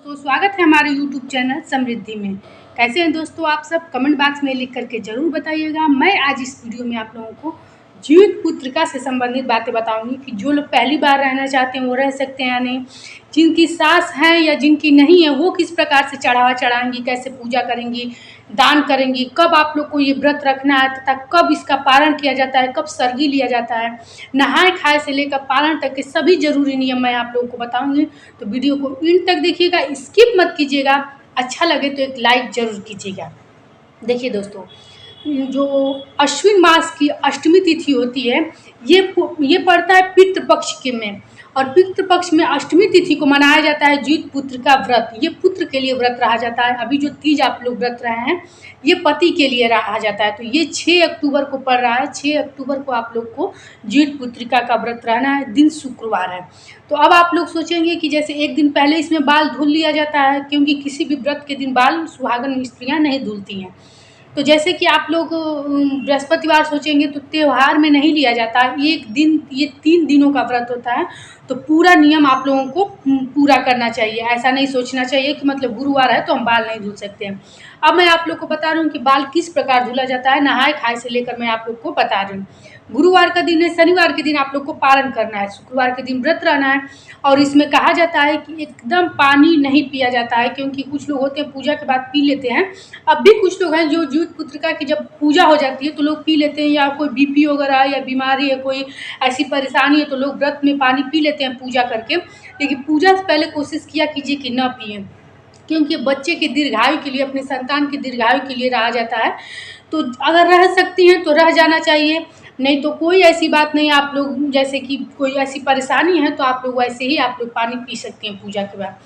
दोस्तों, स्वागत है हमारे YouTube चैनल समृद्धि में। कैसे हैं दोस्तों आप सब? कमेंट बॉक्स में लिख करके ज़रूर बताइएगा। मैं आज इस वीडियो में आप लोगों को जीवित पुत्रिका से संबंधित बातें बताऊंगी कि जो लोग पहली बार रहना चाहते हैं वो रह सकते हैं या नहीं, जिनकी सास है या जिनकी नहीं है वो किस प्रकार से चढ़ावा चढ़ाएंगी, कैसे पूजा करेंगी, दान करेंगी, कब आप लोग को ये व्रत रखना है तथा कब इसका पारण किया जाता है, कब सरगी लिया जाता है, नहाए खाए से लेकर पारण तक के सभी जरूरी नियम मैं आप लोगों को बताऊंगी। तो वीडियो को एंड तक देखिएगा, स्किप मत कीजिएगा। अच्छा लगे तो एक लाइक जरूर कीजिएगा। देखिए दोस्तों, जो अश्विन मास की अष्टमी तिथि होती है ये पड़ता है पितृ पक्ष के में, और पितृ पक्ष में अष्टमी तिथि को मनाया जाता है जीवित पुत्र का व्रत। ये पुत्र के लिए व्रत रहा जाता है। अभी जो तीज आप लोग व्रत रहे हैं ये पति के लिए रहा जाता है। तो ये 6 अक्टूबर को पड़ रहा है। 6 अक्टूबर को आप लोग को जीवित पुत्रिका का व्रत रहना है। दिन शुक्रवार है। तो अब आप लोग सोचेंगे कि जैसे एक दिन पहले इसमें बाल धुल लिया जाता है, क्योंकि किसी भी व्रत के दिन बाल सुहागन स्त्रियाँ नहीं धुलती हैं। तो जैसे कि आप लोग बृहस्पतिवार सोचेंगे तो त्यौहार में नहीं लिया जाता। एक दिन, ये 3 दिनों का व्रत होता है। तो पूरा नियम आप लोगों को पूरा करना चाहिए। ऐसा नहीं सोचना चाहिए कि मतलब गुरुवार है तो हम बाल नहीं धुल सकते हैं। अब मैं आप लोग को बता रही हूँ कि बाल किस प्रकार धुला जाता है, नहाए खाए से लेकर मैं आप लोग को बता रही हूँ। गुरुवार का दिन है, शनिवार के दिन आप लोग को पारण करना है, शुक्रवार के दिन व्रत रहना है। और इसमें कहा जाता है कि एकदम पानी नहीं पिया जाता है, क्योंकि कुछ लोग होते हैं पूजा के बाद पी लेते हैं। अब भी कुछ लोग हैं जो जीवित पुत्रिका की जब पूजा हो जाती है तो लोग पी लेते हैं, या कोई बीपी वगैरह या बीमारी है, कोई ऐसी परेशानी है तो लोग व्रत में पानी पी लेते हैं पूजा करके। लेकिन पूजा से पहले कोशिश किया कीजिए कि न पिए, क्योंकि बच्चे के दीर्घायु के लिए, अपने संतान के दीर्घायु के लिए रहा जाता है। तो अगर रह सकती हैं तो रह जाना चाहिए, नहीं तो कोई ऐसी बात नहीं। आप लोग जैसे कि कोई ऐसी परेशानी है तो आप लोग वैसे ही आप लोग पानी पी सकती हैं पूजा के बाद।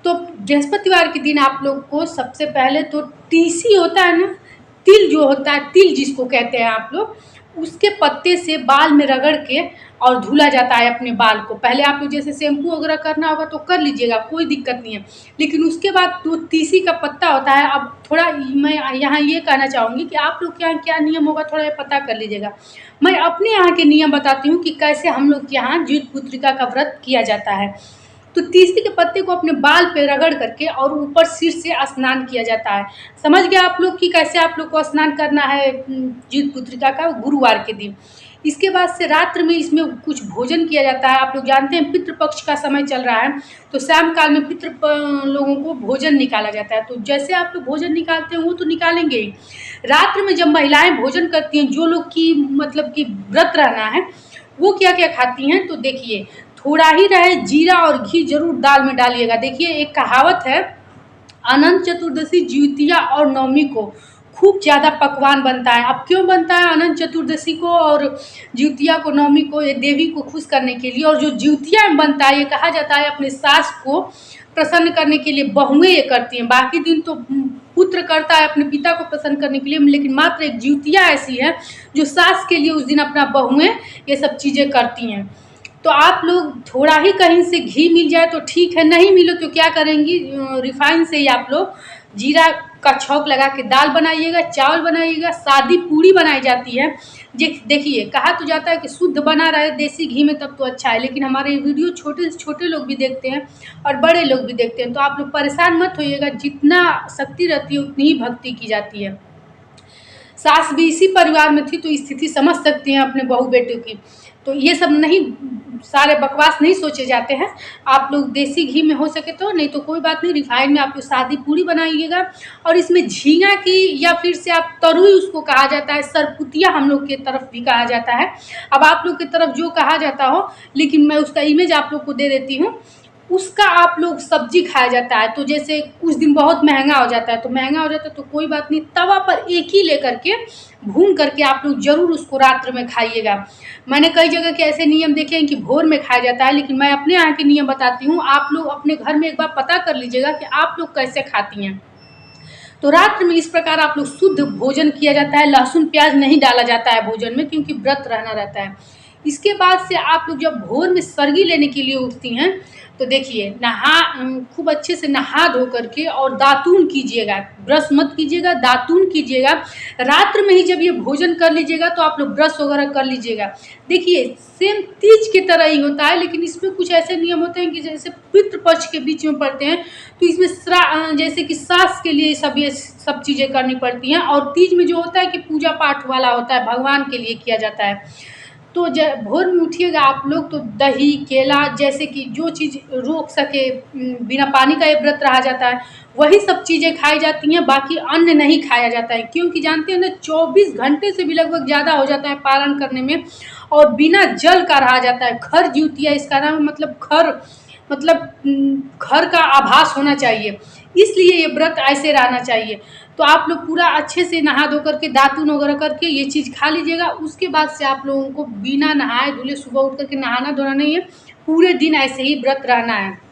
तो बृहस्पतिवार के दिन आप लोग को सबसे पहले तो तीसी होता है ना, तिल जो होता है, तिल जिसको कहते हैं आप लोग, उसके पत्ते से बाल में रगड़ के और धुला जाता है अपने बाल को। पहले आप लोग जैसे शैम्पू वगैरह करना होगा तो कर लीजिएगा, कोई दिक्कत नहीं है। लेकिन उसके बाद तो तीसी का पत्ता होता है। अब थोड़ा मैं यहाँ ये कहना चाहूँगी कि आप लोग के यहाँ क्या नियम होगा थोड़ा पता कर लीजिएगा। मैं अपने यहाँ के नियम बताती हूँ कि कैसे हम लोग के यहाँ जीवित पुत्रिका का व्रत किया जाता है। तो तीसी के पत्ते को अपने बाल पे रगड़ करके और ऊपर सिर से स्नान किया जाता है। समझ गया आप लोग कि कैसे आप लोग को स्नान करना है जीवित पुत्रिका का गुरुवार के दिन। इसके बाद से रात्र में इसमें कुछ भोजन किया जाता है। आप लोग जानते हैं पितृपक्ष का समय चल रहा है, तो शाम काल में पितृ लोगों को भोजन निकाला जाता है। तो जैसे आप लोग भोजन निकालते हैं वो तो निकालेंगे ही। रात्र में जब महिलाएं भोजन करती हैं, जो लोग की मतलब कि व्रत रहना है, वो क्या क्या खाती हैं तो देखिए, थोड़ा ही रहे जीरा और घी जरूर दाल में डालिएगा। देखिए एक कहावत है, अनंत चतुर्दशी, ज्योतिया और नवमी को खूब ज़्यादा पकवान बनता है। अब क्यों बनता है अनंत चतुर्दशी को और ज्योतिया को, नवमी को? ये देवी को खुश करने के लिए। और जो ज्योतिया में बनता है ये कहा जाता है अपने सास को प्रसन्न करने के लिए बहुएं ये करती हैं। बाकी दिन तो पुत्र करता है अपने पिता को प्रसन्न करने के लिए, लेकिन मात्र एक ज्योतिया ऐसी है जो सास के लिए उस दिन अपना बहुएं ये सब चीज़ें करती हैं। तो आप लोग थोड़ा ही कहीं से घी मिल जाए तो ठीक है, नहीं मिले तो क्या करेंगी, रिफाइन से ही आप लोग जीरा का छौंक लगा के दाल बनाइएगा, चावल बनाइएगा, सादी पूड़ी बनाई जाती है। देखिए कहा तो जाता है कि शुद्ध बना रहे देसी घी में तब तो अच्छा है, लेकिन हमारे वीडियो छोटे से छोटे लोग भी देखते हैं और बड़े लोग भी देखते हैं। तो आप लोग परेशान मत होइएगा, जितना शक्ति रहती है उतनी ही भक्ति की जाती है। सास भी इसी परिवार में थी तो स्थिति समझ सकती हैं अपने बहू बेटे की। तो ये सब नहीं, सारे बकवास नहीं सोचे जाते हैं। आप लोग देसी घी में हो सके तो, नहीं तो कोई बात नहीं, रिफाइंड में आप लोग सादी पूड़ी बनाइएगा। और इसमें झींगा की, या फिर से आप तरुई उसको कहा जाता है, सरपुतिया हम लोग के तरफ भी कहा जाता है। अब आप लोग की तरफ जो कहा जाता हो, लेकिन मैं उसका इमेज आप लोग को दे देती हूँ। उसका आप लोग सब्जी खाया जाता है। तो जैसे उस दिन बहुत महंगा हो जाता है, तो महंगा हो जाता है तो कोई बात नहीं, तवा पर एक ही लेकर के भून करके आप लोग जरूर उसको रात्र में खाइएगा। मैंने कई जगह के ऐसे नियम देखे हैं कि भोर में खाया जाता है, लेकिन मैं अपने यहाँ के नियम बताती हूँ। आप लोग अपने घर में एक बार पता कर लीजिएगा कि आप लोग कैसे खाती हैं। तो रात्र में इस प्रकार आप लोग शुद्ध भोजन किया जाता है। लहसुन प्याज नहीं डाला जाता है भोजन में, क्योंकि व्रत रहना रहता है। इसके बाद से आप लोग जब भोर में सरगी लेने के लिए उठती हैं तो देखिए खूब अच्छे से नहा धो करके और दातून कीजिएगा, ब्रश मत कीजिएगा, दातून कीजिएगा। रात्र में ही जब ये भोजन कर लीजिएगा तो आप लोग ब्रश वगैरह कर लीजिएगा। देखिए सेम तीज की तरह ही होता है, लेकिन इसमें कुछ ऐसे नियम होते हैं कि जैसे पितृपक्ष के बीच में पड़ते हैं, तो इसमें जैसे कि सास के लिए ये सब चीज़ें करनी पड़ती हैं। और तीज में जो होता है कि पूजा पाठ वाला होता है, भगवान के लिए किया जाता है। तो भोर में उठिएगा आप लोग तो दही केला जैसे कि जो चीज़ रोक सके, बिना पानी का ये व्रत रहा जाता है, वही सब चीज़ें खाई जाती हैं, बाकी अन्न नहीं खाया जाता है। क्योंकि जानते हैं ना 24 घंटे से भी लगभग ज़्यादा हो जाता है पारण करने में, और बिना जल का रहा जाता है। घर ज्योतिया इसका नाम, मतलब घर का आभास होना चाहिए, इसलिए ये व्रत ऐसे रहना चाहिए। तो आप लोग पूरा अच्छे से नहा धो करके दातून वगैरह करके ये चीज़ खा लीजिएगा। उसके बाद से आप लोगों को बिना नहाए धुले सुबह उठ करके नहाना धोना नहीं है, पूरे दिन ऐसे ही व्रत रहना है।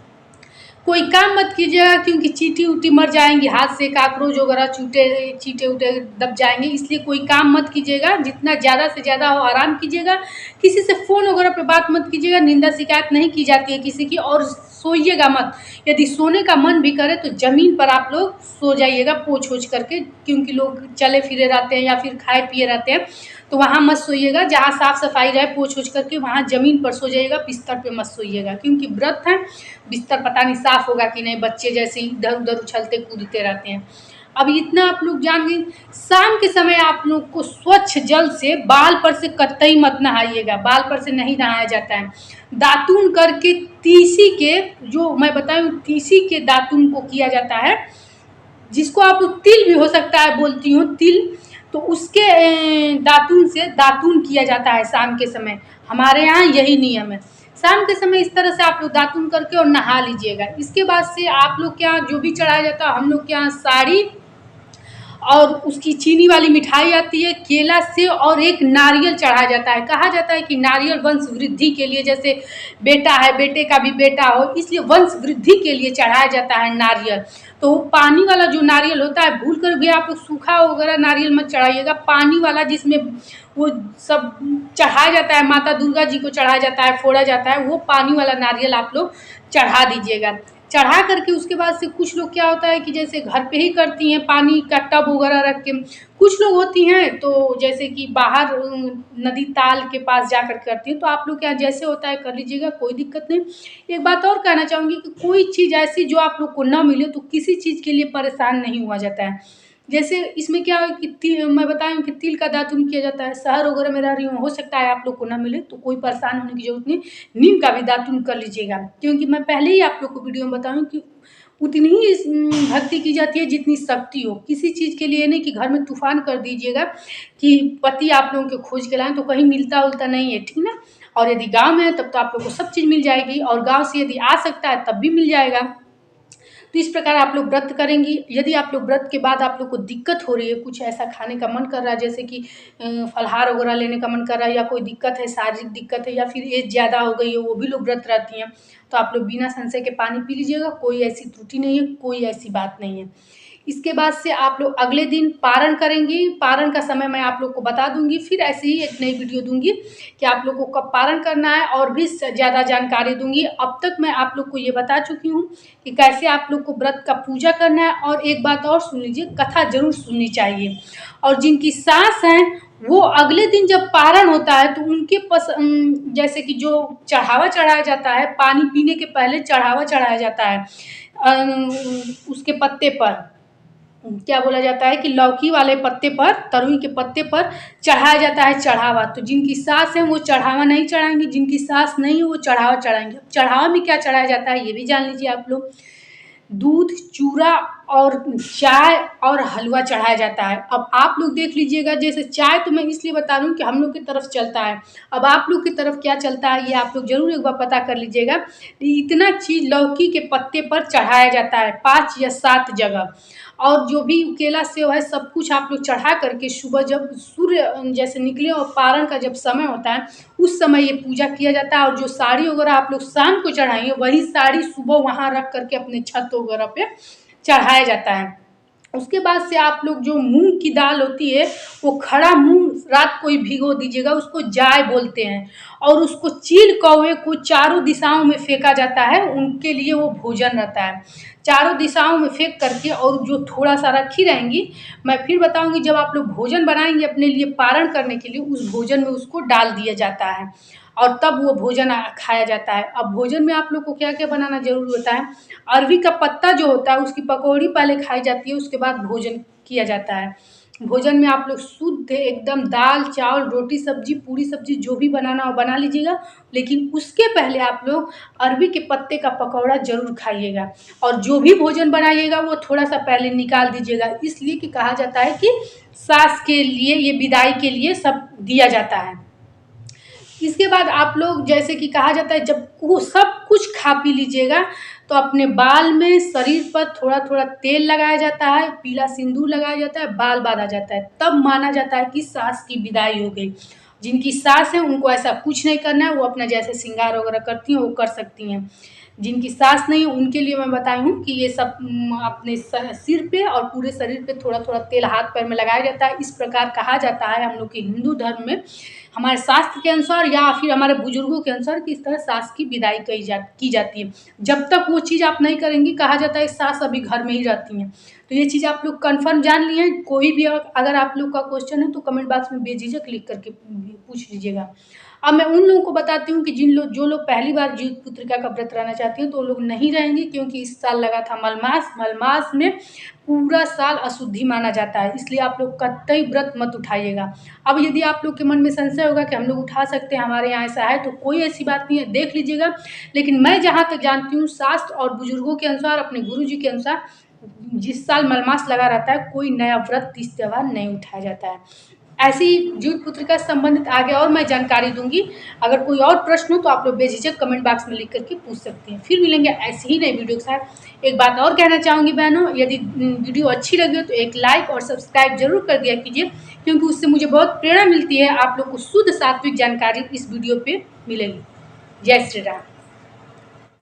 कोई काम मत कीजिएगा, क्योंकि चींटी उटी मर जाएंगी, हाथ से काकरोच वगैरह चींटे उटे दब जाएंगे, इसलिए कोई काम मत कीजिएगा। जितना ज़्यादा से ज़्यादा हो आराम कीजिएगा, किसी से फ़ोन वगैरह पे बात मत कीजिएगा, निंदा शिकायत नहीं की जाती है किसी की। और सोइएगा मत, यदि सोने का मन भी करे तो ज़मीन पर आप लोग सो जाइएगा पोंछ ओछ करके, क्योंकि लोग चले फिरे रहते हैं या फिर खाए पिए रहते हैं, तो वहाँ मत सोइएगा। जहाँ साफ सफाई रहे पोंछ ओछ करके वहाँ ज़मीन पर सो जाइएगा, बिस्तर पे मत सोइएगा, क्योंकि व्रत है। बिस्तर पता नहीं साफ होगा कि नहीं, बच्चे जैसे इधर उधर उछलते कूदते रहते हैं। अब इतना आप लोग जान गए। शाम के समय आप लोग को स्वच्छ जल से बाल पर से कतई मत नहाइएगा, बाल पर से नहीं नहाया जाता है। दातून करके तीसी के, जो मैं बताऊं तीसी के दातून को किया जाता है, जिसको आप तिल भी हो सकता है बोलती हूँ तिल, तो उसके दातून से दातून किया जाता है शाम के समय। हमारे यहाँ यही नियम है। शाम के समय इस तरह से आप लोग दातून करके और नहा लीजिएगा। इसके बाद से आप लोग के यहाँ जो भी चढ़ाया जाता है, हम लोग के यहाँ साड़ी और उसकी चीनी वाली मिठाई आती है, केला से और एक नारियल चढ़ाया जाता है। कहा जाता है कि नारियल वंश वृद्धि के लिए, जैसे बेटा है बेटे का भी बेटा हो, इसलिए वंश वृद्धि के लिए चढ़ाया जाता है नारियल। तो पानी वाला जो नारियल होता है, भूल कर भी आप लोग सूखा वगैरह नारियल मत चढ़ाइएगा, पानी वाला जिसमें वो सब चढ़ाया जाता है, माता दुर्गा जी को चढ़ाया जाता है, फोड़ा जाता है, वो पानी वाला नारियल आप लोग चढ़ा दीजिएगा। चढ़ा करके उसके बाद से कुछ लोग क्या होता है कि जैसे घर पे ही करती हैं, पानी का टब वगैरह रख के। कुछ लोग होती हैं तो जैसे कि बाहर नदी ताल के पास जाकर करती हैं, तो आप लोग क्या जैसे होता है कर लीजिएगा, कोई दिक्कत नहीं। एक बात और कहना चाहूँगी कि कोई चीज़ ऐसी जो आप लोग को ना मिले तो किसी चीज़ के लिए परेशान नहीं हुआ जाता है। जैसे इसमें क्या है कि मैं बताऊँ कि तिल का दातून किया जाता है। शहर वगैरह में रह रही हूँ, हो सकता है आप लोग को ना मिले, तो कोई परेशान होने की ज़रूरत नहीं। नीम का भी दातून कर लीजिएगा, क्योंकि मैं पहले ही आप लोग को वीडियो में बताऊँ कि उतनी ही भक्ति की जाती है जितनी शक्ति हो। किसी चीज़ के लिए नहीं कि घर में तूफान कर दीजिएगा कि पति आप लोगों के खोज के लाएँ, तो कहीं मिलता उलता नहीं है, ठीक ना। और यदि गाँव में है तब तो आप लोग को सब चीज़ मिल जाएगी, और गाँव से यदि आ सकता है तब भी मिल जाएगा। तो इस प्रकार आप लोग व्रत करेंगी। यदि आप लोग व्रत के बाद आप लोग को दिक्कत हो रही है, कुछ ऐसा खाने का मन कर रहा है, जैसे कि फलाहार वगैरह लेने का मन कर रहा है, या कोई दिक्कत है, शारीरिक दिक्कत है, या फिर एज ज़्यादा हो गई है, वो भी लोग व्रत रहती हैं, तो आप लोग बिना संशय के पानी पी लीजिएगा। कोई ऐसी त्रुटि नहीं है, कोई ऐसी बात नहीं है। इसके बाद से आप लोग अगले दिन पारण करेंगी। पारण का समय मैं आप लोग को बता दूंगी, फिर ऐसे ही एक नई वीडियो दूंगी कि आप लोग को कब पारण करना है, और भी ज़्यादा जानकारी दूंगी। अब तक मैं आप लोग को ये बता चुकी हूँ कि कैसे आप लोग को व्रत का पूजा करना है। और एक बात और सुन लीजिए, कथा जरूर सुननी चाहिए। और जिनकी सास हैं वो अगले दिन जब पारण होता है तो उनके जैसे कि जो चढ़ावा चढ़ाया जाता है, पानी पीने के पहले चढ़ावा चढ़ाया जाता है उसके पत्ते पर, क्या बोला जाता है कि लौकी वाले पत्ते पर, तरुई के पत्ते पर चढ़ाया जाता है चढ़ावा। तो जिनकी सास है वो चढ़ावा नहीं चढ़ाएंगी, जिनकी सास नहीं है वो चढ़ावा चढ़ाएंगे। चढ़ावा में क्या चढ़ाया जाता है ये भी जान लीजिए आप लोग। दूध, चूरा और चाय और हलवा चढ़ाया जाता है। अब आप लोग देख लीजिएगा, जैसे चाय तो मैं इसलिए बता रही हूँ कि हम लोग की तरफ चलता है, अब आप लोग की तरफ क्या चलता है ये आप लोग जरूर एक बार पता कर लीजिएगा। इतना चीज़ लौकी के पत्ते पर चढ़ाया जाता है 5 या 7 जगह। और जो भी केला सेव है सब कुछ आप लोग चढ़ा करके सुबह जब सूर्य जैसे निकले और पारण का जब समय होता है उस समय ये पूजा किया जाता है। और जो साड़ी वगैरह आप लोग शाम को चढ़ाएंगे वही साड़ी सुबह वहाँ रख करके अपने छत वगैरह पे चढ़ाया जाता है। उसके बाद से आप लोग जो मूंग की दाल होती है वो खड़ा मूंग रात को ही भिगो दीजिएगा, उसको जाय बोलते हैं। और उसको चील कौवे को चारों दिशाओं में फेंका जाता है, उनके लिए वो भोजन रहता है। चारों दिशाओं में फेंक करके और जो थोड़ा सा रखी रहेंगी, मैं फिर बताऊंगी जब आप लोग भोजन बनाएंगे अपने लिए पारण करने के लिए, उस भोजन में उसको डाल दिया जाता है और तब वो भोजन खाया जाता है। अब भोजन में आप लोग को क्या क्या बनाना जरूरी होता है। अरवी का पत्ता जो होता है उसकी पकौड़ी पहले खाई जाती है, उसके बाद भोजन किया जाता है। भोजन में आप लोग शुद्ध एकदम दाल चावल रोटी सब्जी पूरी सब्जी जो भी बनाना हो बना लीजिएगा, लेकिन उसके पहले आप लोग अरवी के पत्ते का पकौड़ा जरूर खाइएगा। और जो भी भोजन बनाइएगा वो थोड़ा सा पहले निकाल दीजिएगा, इसलिए कि कहा जाता है कि सास के लिए ये विदाई के लिए सब दिया जाता है। इसके बाद आप लोग जैसे कि कहा जाता है जब वो सब कुछ खा पी लीजिएगा तो अपने बाल में शरीर पर थोड़ा थोड़ा तेल लगाया जाता है, पीला सिंदूर लगाया जाता है, बाल बांधा जाता है, तब माना जाता है कि सास की विदाई हो गई। जिनकी सास है उनको ऐसा कुछ नहीं करना है, वो अपना जैसे श्रृंगार वगैरह करती हैं वो कर सकती हैं। जिनकी सास नहीं है उनके लिए मैं बताई हूँ कि ये सब अपने सिर पे और पूरे शरीर पे थोड़ा थोड़ा तेल हाथ पैर में लगाया जाता है। इस प्रकार कहा जाता है हम लोग के हिंदू धर्म में, हमारे शास्त्र के अनुसार या फिर हमारे बुजुर्गों के अनुसार कि इस तरह सास की विदाई की जाती है। जब तक वो चीज़ आप नहीं करेंगी, कहा जाता है सास अभी घर में ही रहती हैं। तो ये चीज़ आप लोग कंफर्म जान लिए। कोई भी अगर आप लोग का क्वेश्चन है तो कमेंट बॉक्स में बेझिझक लिख करके पूछ लीजिएगा। अब मैं उन लोगों को बताती हूँ कि जो लोग पहली बार जीवित पुत्रिका का व्रत रहना चाहती हैं तो वो लोग नहीं रहेंगे, क्योंकि इस साल लगा था मलमास। मलमास में पूरा साल अशुद्धि माना जाता है, इसलिए आप लोग कतई व्रत मत उठाइएगा। अब यदि आप लोग के मन में संशय होगा कि हम लोग उठा सकते हैं, हमारे यहाँ ऐसा है, तो कोई ऐसी बात नहीं है, देख लीजिएगा। लेकिन मैं जहाँ तक जानती हूँ शास्त्र और बुजुर्गों के अनुसार, अपने गुरु जी के अनुसार, जिस साल मलमास लगा रहता है कोई नया व्रत तीज त्योहार नहीं उठाया जाता है। ऐसी जीवित पुत्रिका से संबंधित आगे और मैं जानकारी दूंगी। अगर कोई और प्रश्न हो तो आप लोग बेझिझक कमेंट बॉक्स में लिख करके पूछ सकते हैं। फिर मिलेंगे ऐसी ही नई वीडियो के साथ। एक बात और कहना चाहूँगी बहनों, यदि वीडियो अच्छी लगी हो तो एक लाइक और सब्सक्राइब जरूर कर दिया कीजिए, क्योंकि उससे मुझे बहुत प्रेरणा मिलती है। आप लोग को शुद्ध सात्विक जानकारी इस वीडियो पे मिलेगी। जय श्री राम।